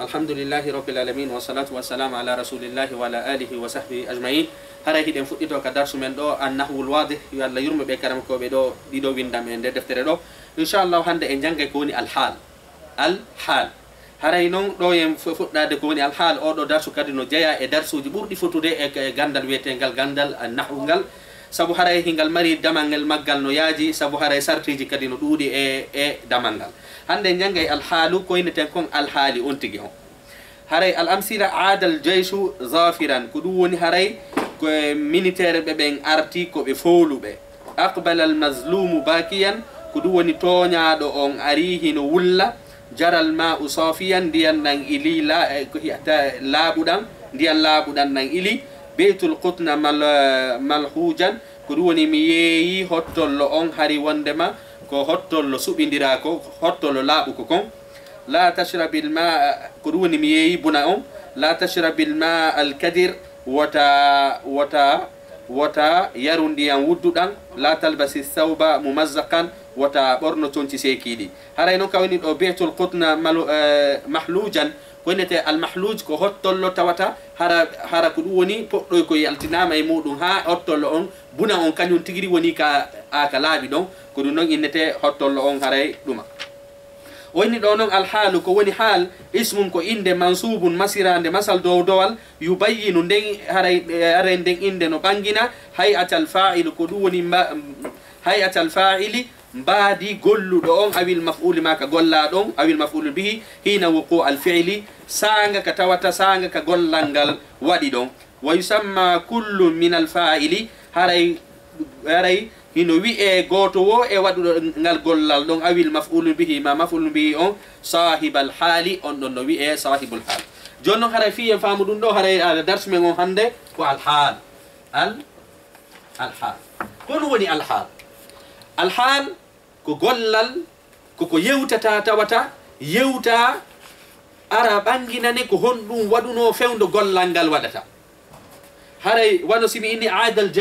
الحمد لله رب العالمين والصلاة والسلام على رسول الله وعلى آله وصحبه أجمعين. هراي هيدن فوتيتو كدرس من دو النحو الواضح يلا يرمى بكرم كو بدو ديدو ويندام اند دفتر دو إن شاء الله هند إن جانغ كوني الحال. Haray non do yem fuddade ko woni al hal o do darsu kadi no jeya e darsuji burdi fotude e gandal wietengal gandal nahwungal sabu haray hingal mari damangal maggal no yaaji sabu haray sartiji kadi no duudi e damangal hande jangay al halu ko ineten kon al hali on tigi on haray al amsila adal jayshu zafiran ko dum woni haray ko militaire be ben arti ko be fowlube aqbala al mazlum bakiyan ko dum woni toñaado on ari hino wulla jaral ma usafiyan diyan nang ili la ko hiata labudan diyan labudan nang ili beitul qutna malhujan ko woni mi yeyi hottollo on hari wondema ko hottollo subindira ko hottollo labu ko kon la tashrabil ma ko woni mi yeyi buna on la tashrabil ma al kadir wata yarundiyan wuddudan la talbasi thawba mumazzaqan wata borno tonti sekidi haray non kawni do beetul qutna mahlujan wonete al mahluj ko hottollo tawata hara ko dum woni poddo ko yaltinama e mudum ha hottollo on buna on kanyum tigiri woni ka aka laabi don ko dum non innete hottollo on haray duma woni do non al halu ko woni hal ismun ko inde mansubun masirande masal do dowal yubayyinu den haray den inde no bangina hayatal fa'il ko dum woni hayatal fa'ili بعد قل دون أو المفعول ما كقول دون أو المفعول به هنا وقوع الفعل سانغ كتوتا سانغ كقول لانغال ودي دون ويسمى كل من الفاعل هراي هنا وي غوتو e wadu ngal gollal don awil maf'ul bihi ma maf'ul bihi on sahibal hali on don wi sahibul hal jonno haray fi famu dum do haray dars men on hande ko al hal kono woni al hal ko gollal ko yewtata tawata yewta ara banginane ko hondum waduno fewndo gollal ngal wadata haray wano simi inni aada al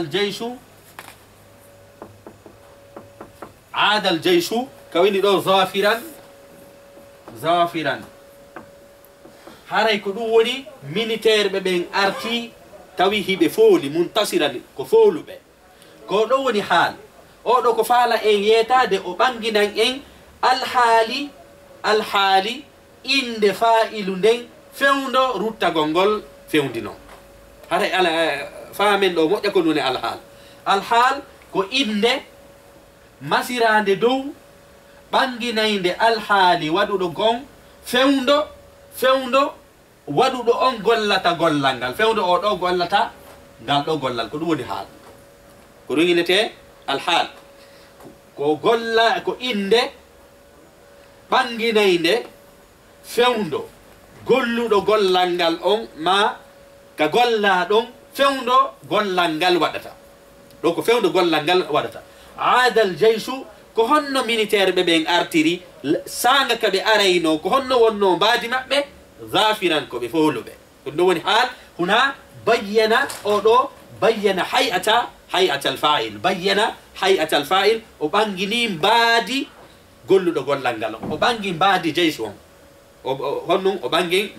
jayshu kawini do zafiran haray ko dum woni militaire be ben arti tawi hibe fooli muntasiran ko foolube ko do woni hal o do ko faala en yetade o banginan en al hali inde fa'ilu den fewndo rutta gongol fewndino hare ala faamen do modja ko nune al hal ko inde masirande dow banginayde al hali wadudo gon fewndo wadudo on gollata gollal ngal fewndo o do gollata ngal do gollal ko dum woni hal ko ringinete al hal ko golla ko inde banginayde fewndo golludo gollal ngal on ma ka golla don fewndo gollal ngal wadata do ko fewndo gollal ngal wadata adal jayshu ko honno militaire be ben artiri sanga ka be arayno ko honno wonno baadi mabbe zafiran ko be fowlube ko do woni hal huna bayyana o do bayyana hay'atal fa'il bayyana hay'atal fa'il o bangini baadi golludo gollal ngal o bangi baadi jaysh on o honno o bangi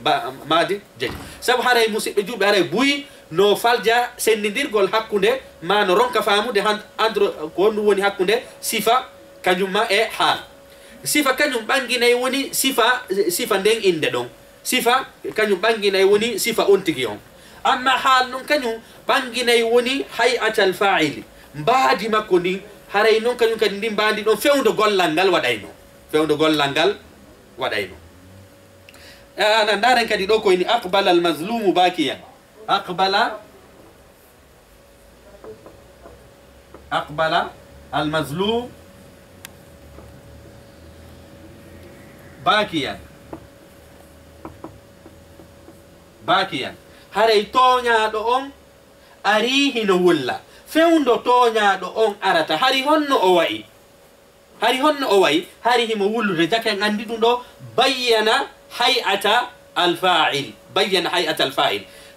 baadi jaysh sabu haray musibbe jubbe haray buyi no falja sennidirgol hakkunde ma no ronka faamude andro ko woni hakkunde sifa kanyuma e hal sifa kanyum banginay woni sifa den inde don sifa kanyum banginay woni sifa on tigi on amma hal non kanyum banginay woni hay'atal fa'il mbaadi makko ni haray non kanyum kadi ndi mbaadi don fewndo gollal ngal wadayno ana ndaren kadi do ko ni aqbala al mazlum bakiyan aqbala al mazlum bakiyan haray toñaɗo on ari hino wulla fewndo toñaɗo on arata hari honno o wayi hari himo wullude jaken andi ɗum ɗo bayyana hay'ata al fa'il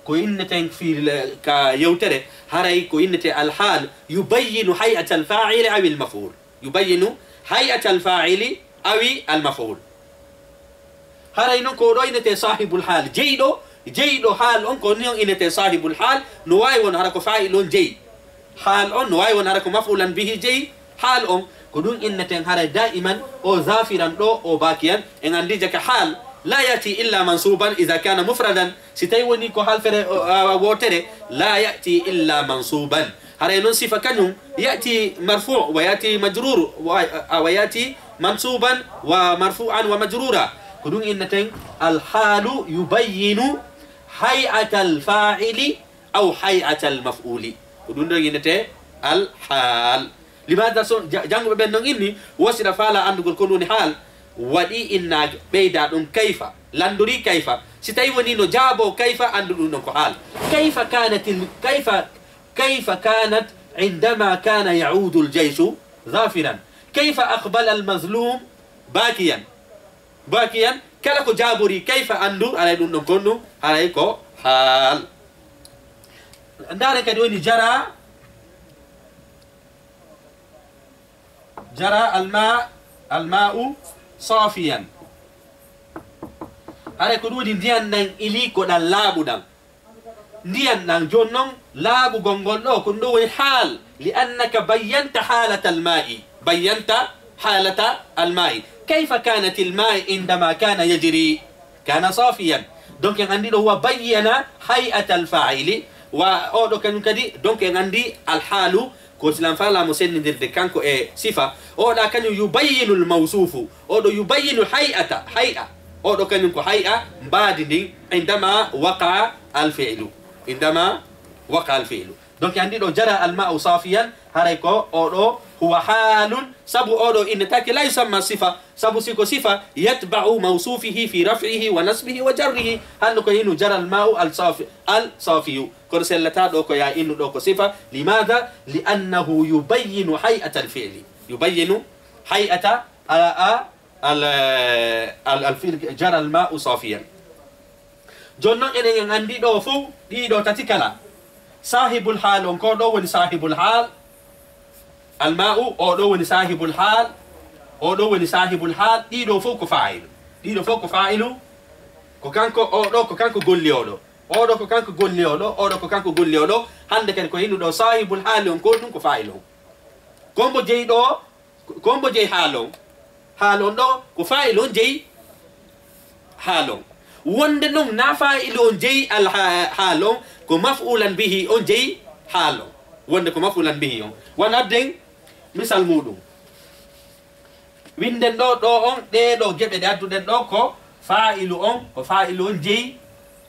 ko inneten fi ka yewtere haray ko innete al hal yubayyinu hay'ata al fa'il aw al maf'ul yubayyinu hay'ata al fa'il أوي المفعول. هذا ينكو روينة صاحب الحال جيدو حال أنكو نيون إنة صاحب الحال نواي ونهرك فاعل جيد حال نواي ونهرك مفعولا به جيد حال كدون إنة هذا دائما أو ظافرا أو باكيا إن عندك حال لا يأتي إلا منصوبا إذا كان مفردا ستيوني كحال فر ووتر لا يأتي إلا منصوبا. هذا ينصف كنهم يأتي مرفوع ويأتي مجرور ويأتي منصوبا ومرفوعا ومجرورا. كدون إنتين الحال يبين هيئة الفاعل أو هيئة المفعول. كدون إنتين الحال لماذا جانب بينهم إني وصل فعل عندك كلون حال ودي إنك بيدان كيف لاندري كيف ستيوني نجابو كيف عندك حال كيف كانت عندما كان يعود الجيش ظافرا كيف أقبل المظلوم باكيا كلكو جابوري كيف عنده على دون كونو عليكو حال. عندنا كدوني جرى الماء صافيا. على كدوني ديان نان إليكو دان لابو دان ديان نان جونون لابو غونغولو كندو حال لأنك بينت حالة الماء كيف كانت الماء عندما كان يجري كان صافيا. دونك عندي هو بين هيئة الفاعل وأودو كان كدي دونك عندي الحال كوسلان فعل مسن ندير كانكو صفة أو لا كان يبين الموصوف أودو يبين هيئة أودو كان ينكو هيئة بعد عندما وقع الفعل دونك عندي جرى الماء صافيا هريكو أودو هو حال سبو أودو إن تاكي لا يسمى صفة سبو سيكو صفة يتبع موصوفه في رفعه ونصبه وجره. هل نكو هنا جرى الماء الصافي كرسلتا دوكو يا إنو دوكو صفة. لماذا؟ لأنه يبين هيئة الفعل يبين هيئة الفعل جرى الماء صافيا. جنون إن عندي دو فو دي دو تتكلا صاحب الحال انكو وني صاحب الحال الماء أو صاحب الحال وني صاحب الحال دي دو فوق فاعل كوكانكو كوكانكو غوليودو كوكانكو غوليودو هاندك كو هينو دو صاحب الحال انكو دون فاعل كومبو جي حالون دو كو فاعل جي حالون وند نون نافاعل جي الحالون كو مفعولا به اون جي حالون وند كو مفعولا به ونادين misal muɗum winden ɗo on ɗeɗo geɓe ɗe adduɗen ɗo ko fa'ilu on jeyi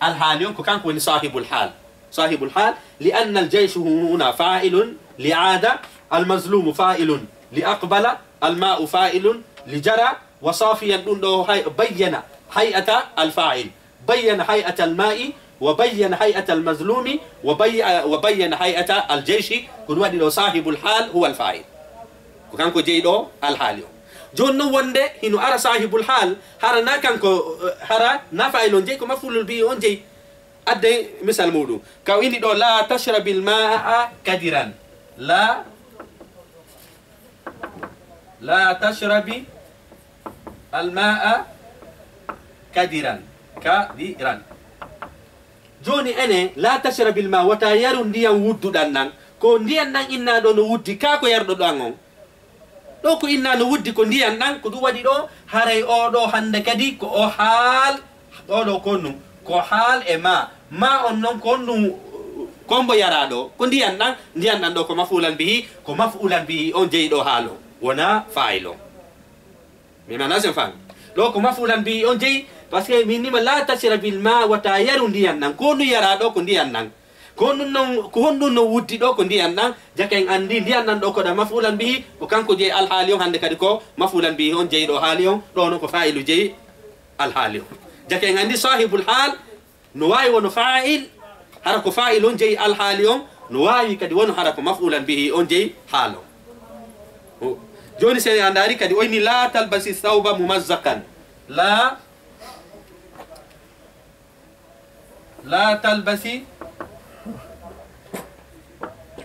alhaali on ko kanko woni sahibul hal lianna aljeysu huna fa'ilun li aada almazlumu fa'ilun li aqbala alma'u fa'ilun li jara wa safiyan ɗum ɗo bayyana hay'ata alfa'il bayyana hay'ata alma'i وبين هيئة المظلوم وبين هيئة الجيش كل واحد صاحب الحال هو الفاعل كانكو جيدو الحال جون وندي هنا أرى صاحب الحال هرنا كانكو هرا نفعل جيكو مفعول به أون جي أدي مثال مودو كاويني دو لا تشرب الماء كدرا لا تشرب الماء كدرا joni ene la tashrabil ma wata yaru ndiyam wudduɗan nan ko ndiyam nan inna ɗo no wuddi ka ko yarɗo ɗan on ɗo ko inna no wuddi ko ndiyam ɗan ko ɗum waɗi ɗo haray oɗo hande kadi ko o haal oɗo konnu ko haal e ma on noon ko ɗum kombo yaraɗo ko ndiyam ɗan ɗo ko mafulan bihi on jeyi ɗo haal o wona fa'il o mi manasen fami ɗo ko mafulan bihi on jeyi parce que minima la tashrabil ma wata yaru ndiyam nan ko nu yara ɗo ko ndiyam nan ko honɗum no wuddi ɗo ko ndiyam nan jake en andi ndiyam nan ɗo koɗa mafulan bihi ko kanko jeyi alhaali on hande kadi ko mafulan bihi on jeyi ɗo haali on ɗo noon ko fa'ilu jeyi alhaali on jake en andi sahibul hal no wawi wono fa'il hara ko fa'il on jeyi alhaali on no wawi kadi wono hara ko mafulan bihi on jeyi haal on joni sen andari kadi oyni la talbasi thawba mumazzaqan لا تلبسي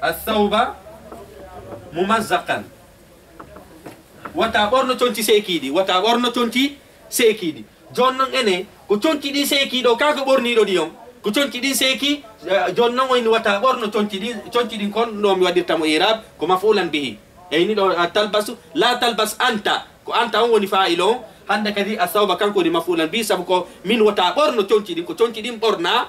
الثوب ممزقا wata borno tonti sekidi wata borno tonti sekidi jonnon ene ko tonti di sekido kako borni do dion ko tonti di seki jonnon woni wata borno tonti di kon no mi wadirta mo irab ko mafulan bihi eyni do talbasu la talbas anta ko anta on woni fa'ilo hande kadi asawba kanko ni mafulan bi sabu ko min wata borno tonti di ko tonti di borna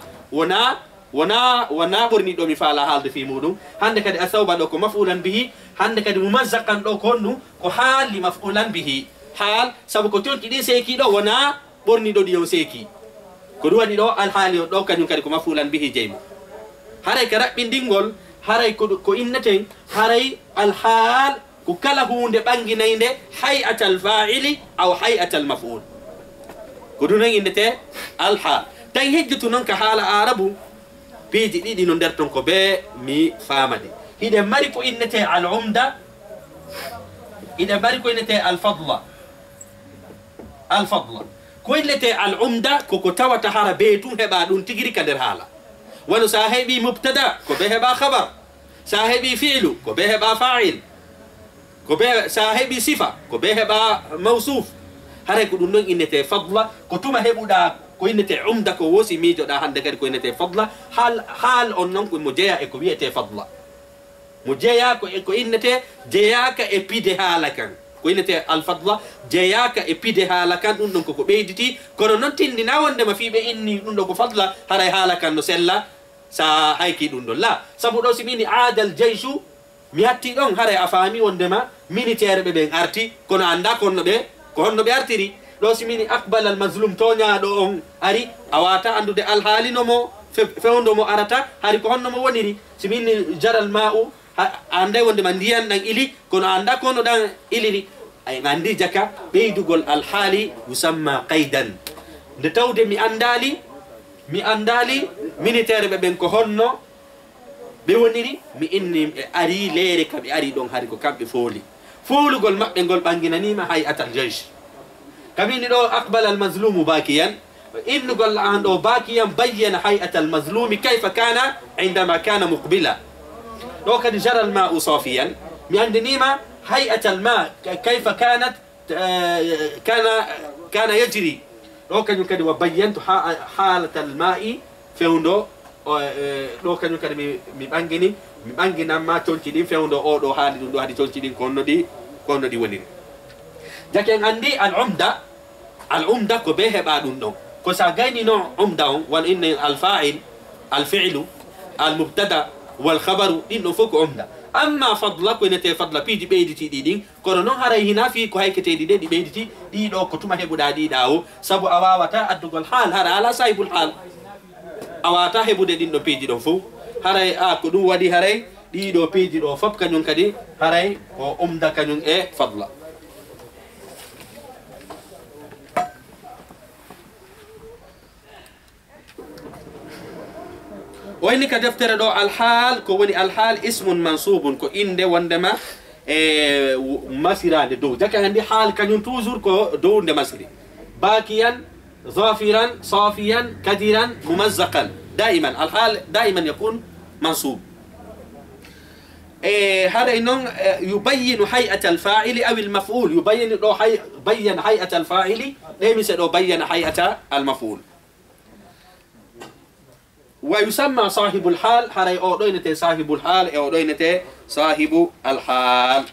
wana borni do mi fala halde fi mudum hande kadi asawba do ko mafulan bihi hande kadi mumazzaqan do konnu ko hali mafulan bihi hal sabu ko tonti di seki do wana borni do diyo seki ko duwani do al hali do kanyum kadi ko mafulan bihi jeymo haray ka rabbindingol haray ko innete haray al hal ko kala hunde banginayde hay'at al fa'ili aw hay'at al maf'ul ko dunan indete al hal tay hejjutu non ka hala arabu بيجي دي ندرتون كوبي مي فامدي إذا مريكو إنتي العمدة إذا مريكو إنتي الفضلة كوين لتي العمدة كوكو تاوى تحارة بيتون هبا دون تجري كدر حالا ولو صاحبي مبتدا كوبي هبا خبر صاحبي فعل كوبي هبا فاعل كوبي صاحبي صفة كوبي هبا موصوف هذا كدون إنتي فضلة كتوما هبو دا ko innete umda ko wosi mijo da hande kadi ko innete fadla hal on non ko mujeya e ko wiete fadla mujeya ko innete jeyaka e pide halakan ko innete al fadla jeyaka e pide halakan dum non ko beyditi kono non tindina wonde ma fibe inni dum do ko fadla haray halakan no sella sa hayki dum do la sabu do simini adal jayshu mi hatti don haray afami wonde ma militaire be ben arti kono anda konno be ko honno be artiri do simini aqbal al mazlum tonya do on ari awata andude al halino mo fewndo mo arata hari ko honno mo woniri simini jaral ma'u ande wonde man diyan dan ili kono anda kono dan iliri ay ngandi jaka beydugol al hali yusamma qaidan de tawde mi andali militaire be ben ko honno be woniri mi inni ari lere kabe ari don hari ko kambe folugol mabbe gol banginanima hay atal jaysh كمين لو أقبل المظلوم باكيا إن قال عنده باكيا بين هيئة المظلوم كيف كان عندما كان مقبلا لو كان جرى الماء صافيا من نيمة هيئة الماء كيف كانت كان يجري لو كان يمكن وبينت حالة الماء في عنده لو كان يمكن مبانجنا ما تونتين في عنده أو دو هذه تونتين كونو دي ونين جاكين عندي العمدة كبيه بعدون نو كساجيني نوع عمدة وإن الفاعل الفعل المبتدا والخبر إنه فوق عمدة أما فضلك وإن تفضل بيجي بيجي دين كورنون هراي هنا في كهاي كتير دي بيجي دي دو كتوما هبو دادي داو سبو أواتا أدوغل حال هرا على سايب الحال أواتا هبو دين دو بيجي دو فو هراي كدو ودي هراي دي دو بيجي دو فب كنون كدي هراي عمدة كنون فضلك وين كدفتر دو الحال كوني الحال اسم منصوب كو إنده وندما مسيرا دو ذاك عندي حال كان ينتوزر كو دو ند مسري باكيا ظافرا صافيا كثيرا ممزقا دائما الحال دائما يكون منصوب هذا إنه يبين هيئة الفاعل أو المفعول يبين دو بين هيئة الفاعل ليس دو بين هيئة المفعول ويسمى صاحب الحال هراي أودينته صاحب الحال أودينته صاحب الحال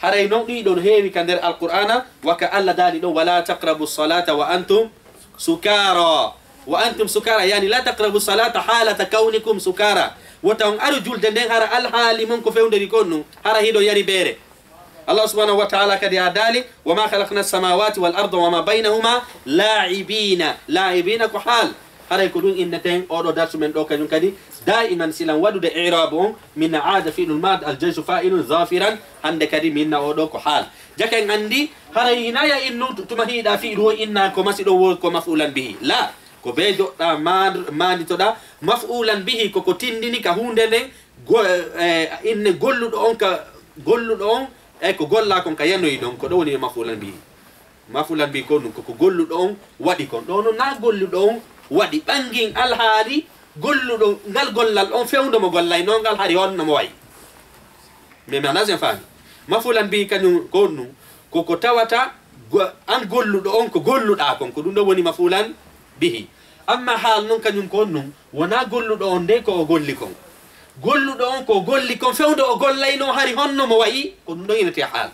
هراي نودي دون هيوي كان در القرآن وكألا دالي دون ولا تقربوا الصلاة وأنتم سكارى يعني لا تقربوا الصلاة حالة كونكم سكارى وتون أرجل دندن هرا الحال منكم فيون دريكونو هرا هيدو يري بيري الله سبحانه وتعالى كدي عدالي وما خلقنا السماوات والأرض وما بينهما لاعبين كحال هذا يقولون إنتين أو درس من دوكا كدي دائما سلام ودود إعرابهم من عاد فعل الماض الجيش فاعل ظافرا عندك كدي من أو دوك حال جاكن عندي هذا هنا إنه تمهيد فعل هو إن كمسئول كمفعولا به لا كبيجو ما نتودا مفعولا به كوتيندني كهوندني إن قولوا دون eko golla kon kayanoy don ko doni mafulan bi kon ko gollu don wadi kon don na gollu don wadi bangin alhaali gollu don ngal gollal on fewndo mo gollay no ngal hari on no way me manazem fami mafulan bi kanu konnu koko tawata an golluɗo on ko golluɗa kon ko ɗum ɗo woni mafulan bihi. amma haal non kañum konnu wona golluɗo on nde ko o golli kon, golluɗo on ko golli kon fewde o gollayno hari honno mo wayi ko ɗum ɗo inete haal.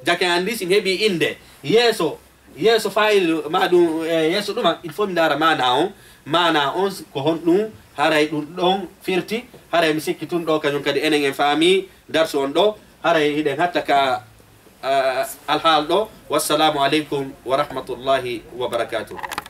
jake andi sin heeɓi inde yeeso fayil maɗum yeeso ɗuma il faut mi dara mana on ko honɗum haray ɗum ɗon firti. haray mi sikki tun ɗo kañum kadi enen en faami darsu on ɗo. haray hiɗen hatta ka alhaal ɗo. wassalamu aleykum wa rahmatullahi wa barakatuh.